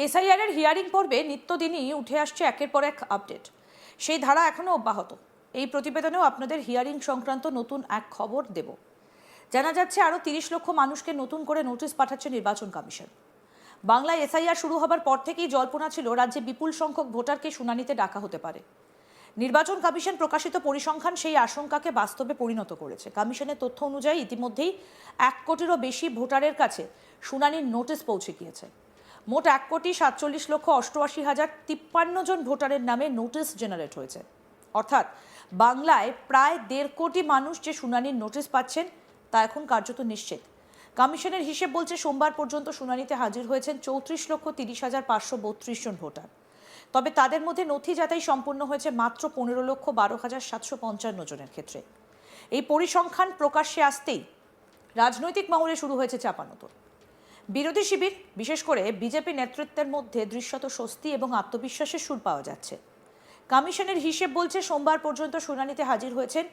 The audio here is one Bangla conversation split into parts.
এসআইআর এর হিয়ারিং পর্বে নিত্যদিনই উঠে আসছে একের পর এক আপডেট। সেই ধারা এখনো অব্যাহত। এই প্রতিবেদনেও আপনাদের হিয়ারিং সংক্রান্ত নতুন এক খবর দেব। জানা যাচ্ছে আরও 30 লক্ষ মানুষকে নতুন করে নোটিশ পাঠাচ্ছে নির্বাচন কমিশন। বাংলায় এসআইআর শুরু হবার পর থেকেই জল্পনা ছিল রাজ্যে বিপুল সংখ্যক ভোটারকে শুনানিতে ডাকা হতে পারে। নির্বাচন কমিশন প্রকাশিত পরিসংখ্যান সেই আশঙ্কাকে বাস্তবে পরিণত করেছে। কমিশনের তথ্য অনুযায়ী ইতিমধ্যেই 1 কোটিরও বেশি ভোটারের কাছে শুনানির নোটিশ পৌঁছে গিয়েছে। মোট 1,47,88,053 জন ভোটারের নামে নোটিশ জেনারেট হয়েছে। অর্থাৎ বাংলায় প্রায় 1.5 কোটি মানুষ যে শুনানির নোটিশ পাচ্ছেন তা এখন কার্যত নিশ্চিত। কমিশনের হিসেব বলছে সোমবার পর্যন্ত শুনানিতে হাজির হয়েছেন 34,30,532 জন ভোটার। তবে তাদের মধ্যে নথি যাচাই সম্পূর্ণ হয়েছে মাত্র 15,12,755 জনের ক্ষেত্রে। এই পরিসংখ্যান প্রকাশ্যে আসতেই রাজনৈতিক মহলে শুরু হয়েছে চাপানোতর। বিরোধী শিবির, বিশেষ করে বিজেপি নেতৃত্বের মধ্যে দৃশ্যত স্বস্তি এবং আত্মবিশ্বাসের সুর পাওয়া যাচ্ছে। কমিশনের হিসেব বলছে সোমবার পর্যন্ত শুনানিতে হাজির হয়েছেন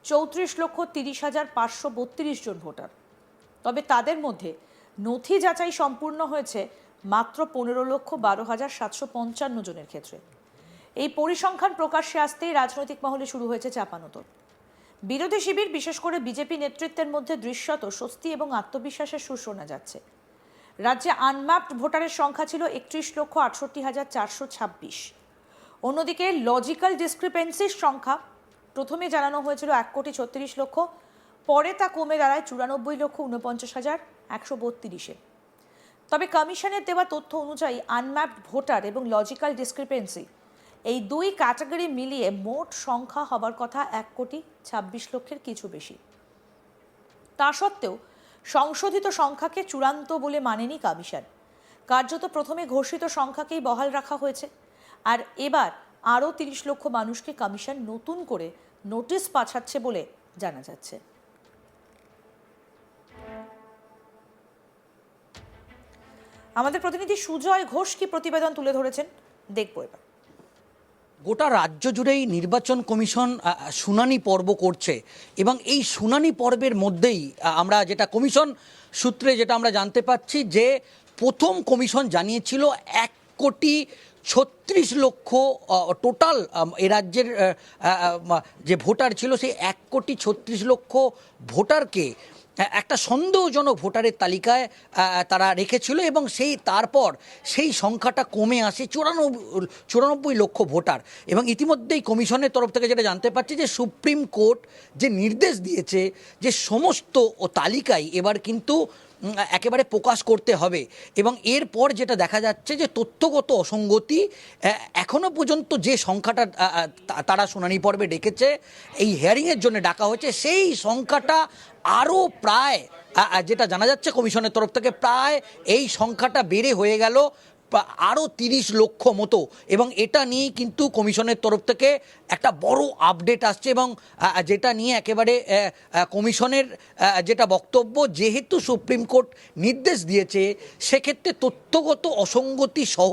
34,30,532 জন ভোটার। তবে তাদের মধ্যে নথি যাচাই সম্পূর্ণ হয়েছে মাত্র 15,12,755 জনের ক্ষেত্রে। এই পরিসংখ্যান প্রকাশ্যে আসতেই রাজনৈতিক মহলে শুরু হয়েছে চাপানোতর। বিরোধী শিবির, বিশেষ করে বিজেপি নেতৃত্বের মধ্যে দৃশ্যত স্বস্তি এবং আত্মবিশ্বাসের সুর শোনা যাচ্ছে। রাজ্যে আনম্যাপড ভোটারের সংখ্যা ছিল 61,68,426। অন্যদিকে লজিক্যাল ডিসক্রিপেন্সির সংখ্যা প্রথমে জানানো হয়েছিল 1,36,00,000, পরে তা কমে দাঁড়ায় 94,49,132-এ। তবে কমিশনের দেওয়া তথ্য অনুযায়ী আনম্যাপড ভোটার এবং লজিক্যাল ডিসক্রিপেন্সি এই দুই ক্যাটাগরি মিলিয়ে মোট সংখ্যা হবার কথা 1,26,00,000-এর কিছু বেশি। তা সত্ত্বেও সংশোধিত সংখ্যাকে চূড়ান্ত বলে মানেনি কমিশন। কার্যত প্রথমে ঘোষিত সংখ্যাকেই বহাল রাখা হয়েছে। আর এবার আরও 30 লক্ষ মানুষকে কমিশন নতুন করে নোটিশ পাঠাচ্ছে বলে জানা যাচ্ছে। আমাদের প্রতিনিধি সুজয় ঘোষ কি প্রতিবেদন তুলে ধরেছেন দেখবো এবার। গোটা রাজ্য জুড়েই নির্বাচন কমিশন শুনানি পর্ব করছে এবং এই শুনানি পর্বের মধ্যেই আমরা যেটা কমিশন সূত্রে যেটা আমরা জানতে পাচ্ছি যে প্রথম কমিশন জানিয়েছিল 1,36,00,000 টোটাল এ রাজ্যের যে ভোটার ছিল সেই 1,36,00,000 ভোটারকে একটা সন্দেহজনক ভোটারের তালিকায় তারা রেখেছিল এবং তারপর সেই সংখ্যাটা কমে আসে 94 লক্ষ ভোটার। এবং ইতিমধ্যেই কমিশনের তরফ থেকে যেটা জানতে পারছি যে সুপ্রিম কোর্ট যে নির্দেশ দিয়েছে যে সমস্ত তালিকায় এবার কিন্তু একেবারে প্রকাশ করতে হবে এবং এরপর যেটা দেখা যাচ্ছে যে তথ্যগত অসঙ্গতি এখনও পর্যন্ত যে সংখ্যাটা তারা শুনানি পর্বে ডেকেছে, এই হিয়ারিংয়ের জন্য ডাকা হয়েছে, সেই সংখ্যাটা আরও প্রায় যেটা জানা যাচ্ছে কমিশনের তরফ থেকে প্রায় এই সংখ্যাটা বেড়ে হয়ে গেল আরও 30 লক্ষ মতো। এবং এটা নিয়ে কিন্তু কমিশনের তরফ থেকে একটা বড় আপডেট আসছে এবং যেটা নিয়ে একেবারে কমিশনের যেটা বক্তব্য, যেহেতু সুপ্রিম কোর্ট নির্দেশ দিয়েছে সেক্ষেত্রে তথ্যগত অসঙ্গতি সহ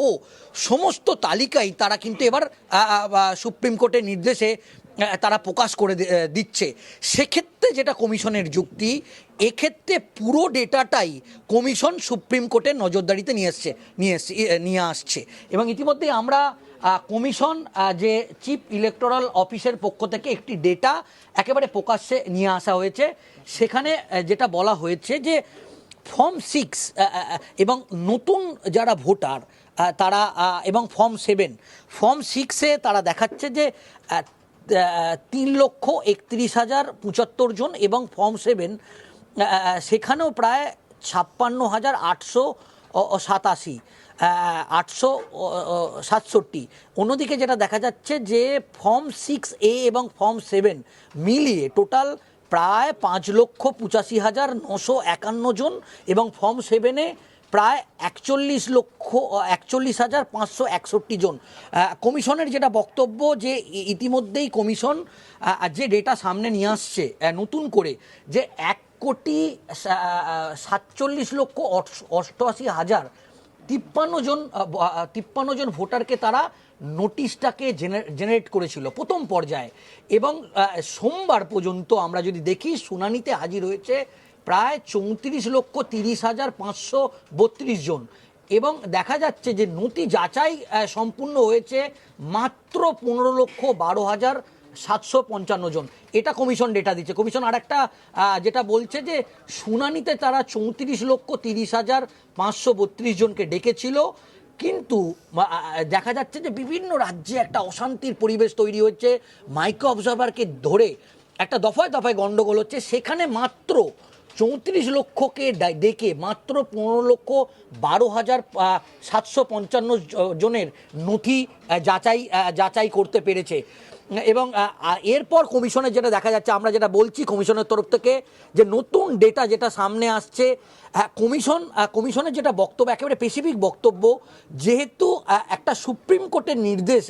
সমস্ত তালিকাই তারা কিন্তু এবার সুপ্রিম কোর্টের নির্দেশে তারা প্রকাশ করে দিচ্ছে। সেক্ষেত্রে যেটা কমিশনের যুক্তি, এক্ষেত্রে পুরো ডেটাটাই কমিশন সুপ্রিম কোর্টের নজরদারিতে নিয়ে আসছে এবং ইতিমধ্যেই আমরা কমিশন যে চিফ ইলেকটোরাল অফিসের পক্ষ থেকে একটি ডেটা একেবারে প্রকাশ্যে নিয়ে আসা হয়েছে। সেখানে যেটা বলা হয়েছে যে ফর্ম 6 এবং নতুন যারা ভোটার তারা এবং ফর্ম 6-এ তারা দেখাচ্ছে যে 3,31,075 জন এবং ফর্ম 7 সেখানেও প্রায় 56,867। অন্যদিকে যেটা দেখা যাচ্ছে যে ফর্ম 6A এবং ফর্ম 7 মিলিয়ে টোটাল প্রায় 5,85,951 জন এবং ফর্ম 7-এ প্রায় 41,561 জন। কমিশনের যেটা বক্তব্য যে ইতিমধ্যেই কমিশন যে ডেটা সামনে নিয়ে আসছে নতুন করে যে 1,47,88,053 জন ভোটারকে তারা নোটিশটাকে জেনারেট করেছিল প্রথম পর্যায়ে এবং সোমবার পর্যন্ত আমরা যদি দেখি শুনানিতে হাজির হয়েছে প্রায় 34,30,532 জন। এবং দেখা যাচ্ছে যে নথি যাচাই সম্পূর্ণ হয়েছে মাত্র 15,12,755 জন। এটা কমিশন ডেটা দিচ্ছে। কমিশন আর একটা যেটা বলছে যে শুনানিতে তারা 34,30,532 জনকে ডেকেছিল, কিন্তু দেখা যাচ্ছে যে বিভিন্ন রাজ্যে একটা অশান্তির পরিবেশ তৈরি হচ্ছে, মাইক্রো অবজারভারকে ধরে একটা দফায় দফায় গন্ডগোল হচ্ছে। সেখানে মাত্র 34 লক্ষকে ডেকে মাত্র 15,12,755 জনের নথি যাচাই করতে পেরেছে। এবং এরপর কমিশনের যেটা দেখা যাচ্ছে, আমরা যেটা বলছি কমিশনের তরফ থেকে যে নতুন ডেটা যেটা সামনে আসছে, কমিশনের যেটা বক্তব্য একেবারে স্পেসিফিক বক্তব্য, যেহেতু একটা সুপ্রিম কোর্টের নির্দেশ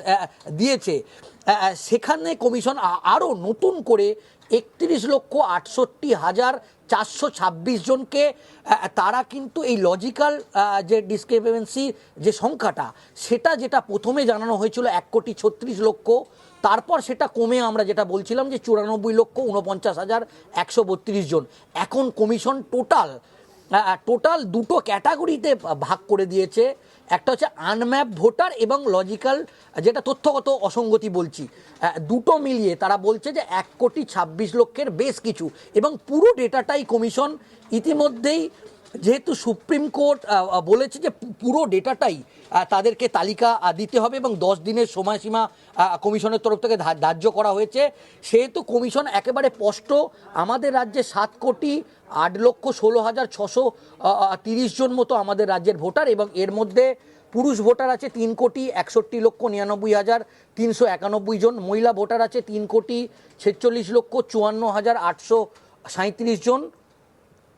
দিয়েছে, সেখানে কমিশন আরও নতুন করে 31,68,426 জনকে তারা কিন্তু এই লজিক্যাল যে ডিসক্রিপেন্সি যে সংখ্যাটা, সেটা যেটা প্রথমে জানানো হয়েছিল 1,36,00,000, তারপর সেটা কমে আমরা যেটা বলছিলাম যে 94,49,132 জন। এখন কমিশন টোটাল দুটো ক্যাটাগরিতে ভাগ করে দিয়েছে। একটা হচ্ছে আনম্যাপ ভোটার এবং লজিক্যাল, যেটা তথ্যগত অসঙ্গতি বলছি, দুটো মিলিয়ে তারা বলছে যে 1,26,00,000 বেশ কিছু। এবং পুরো ডেটাটাই কমিশন ইতিমধ্যেই, যেহেতু সুপ্রিম কোর্ট বলেছে যে পুরো ডেটাটাই তাদেরকে তালিকা দিতে হবে এবং 10 দিনের সময়সীমা কমিশনের তরফ থেকে ধার্য করা হয়েছে, সেহেতু কমিশন একেবারে স্পষ্ট আমাদের রাজ্যে 7,16,16,630 জন মতো আমাদের রাজ্যের ভোটার, এবং এর মধ্যে পুরুষ ভোটার আছে 3,69,99,391 জন, মহিলা ভোটার আছে 3,46,54,837 জন,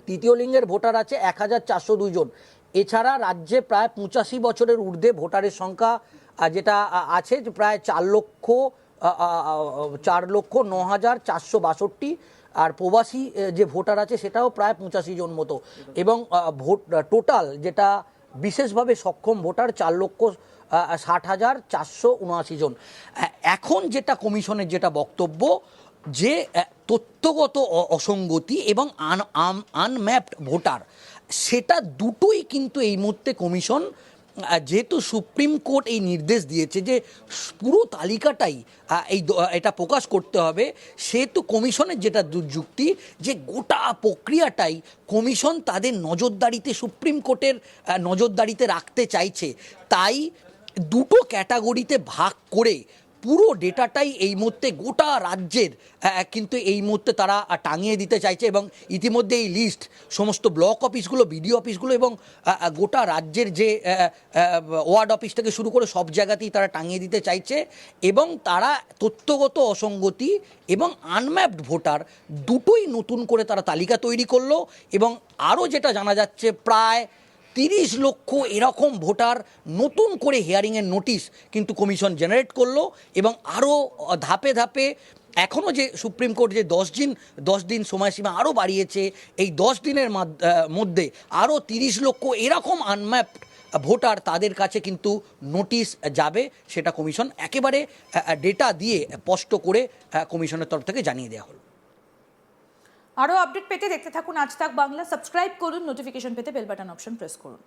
তৃতীয় লিঙ্গের ভোটার আছে 1,402 জন। এছাড়া রাজ্যে প্রায় 85 বছরের ঊর্ধ্বে ভোটারের সংখ্যা যেটা আছে প্রায় 4,09,462, আর প্রবাসী যে ভোটার আছে সেটাও প্রায় 85 জন মতো। এবং টোটাল যেটা বিশেষভাবে সক্ষম ভোটার 4,60,479 জন। এখন যেটা কমিশনের যেটা বক্তব্য, যে তথ্যগত অসঙ্গতি এবং আনম্যাপড ভোটার, সেটা দুটোই কিন্তু এই মুহূর্তে কমিশন, যেহেতু সুপ্রিম কোর্ট এই নির্দেশ দিয়েছে যে পুরো তালিকাটাই এটা প্রকাশ করতে হবে, সেহেতু কমিশনের যেটা যুক্তি যে গোটা প্রক্রিয়াটাই কমিশন তাদের নজরদারিতে, সুপ্রিম কোর্টের নজরদারিতে রাখতে চাইছে। তাই দুটো ক্যাটাগরিতে ভাগ করে পুরো ডেটাটাই এই মুহূর্তে গোটা রাজ্যের কিন্তু এই মুহূর্তে তারা টাঙিয়ে দিতে চাইছে। এবং ইতিমধ্যে এই লিস্ট সমস্ত ব্লক অফিসগুলো, বিডিও অফিসগুলো এবং গোটা রাজ্যের যে ওয়ার্ড অফিস থেকে শুরু করে সব জায়গাতেই তারা টাঙিয়ে দিতে চাইছে। এবং তারা তথ্যগত অসঙ্গতি এবং আনম্যাপড ভোটার দুটোই নতুন করে তারা তালিকা তৈরি করলো। এবং আরও যেটা জানা যাচ্ছে, প্রায় 30 লক্ষ এরকম ভোটার নতুন করে হিয়ারিংয়ের নোটিশ কিন্তু কমিশন জেনারেট করলো। এবং আরও ধাপে ধাপে এখনও যে সুপ্রিম কোর্ট যে 10 দিন সময়সীমা আরও বাড়িয়েছে, এই 10 দিনের মধ্যে আরও 30 লক্ষ এরকম আনম্যাপড ভোটার তাদের কাছে কিন্তু নোটিশ যাবে। সেটা কমিশন একেবারে ডেটা দিয়ে স্পষ্ট করে কমিশনের তরফ থেকে জানিয়ে দেওয়া হলো। আরও আপডেট পেতে দেখতে থাকুন আজ তাক বাংলা, সাবস্ক্রাইব করুন, নোটিফিকেশন পেতে বেল বাটন অপশন প্রেস করুন।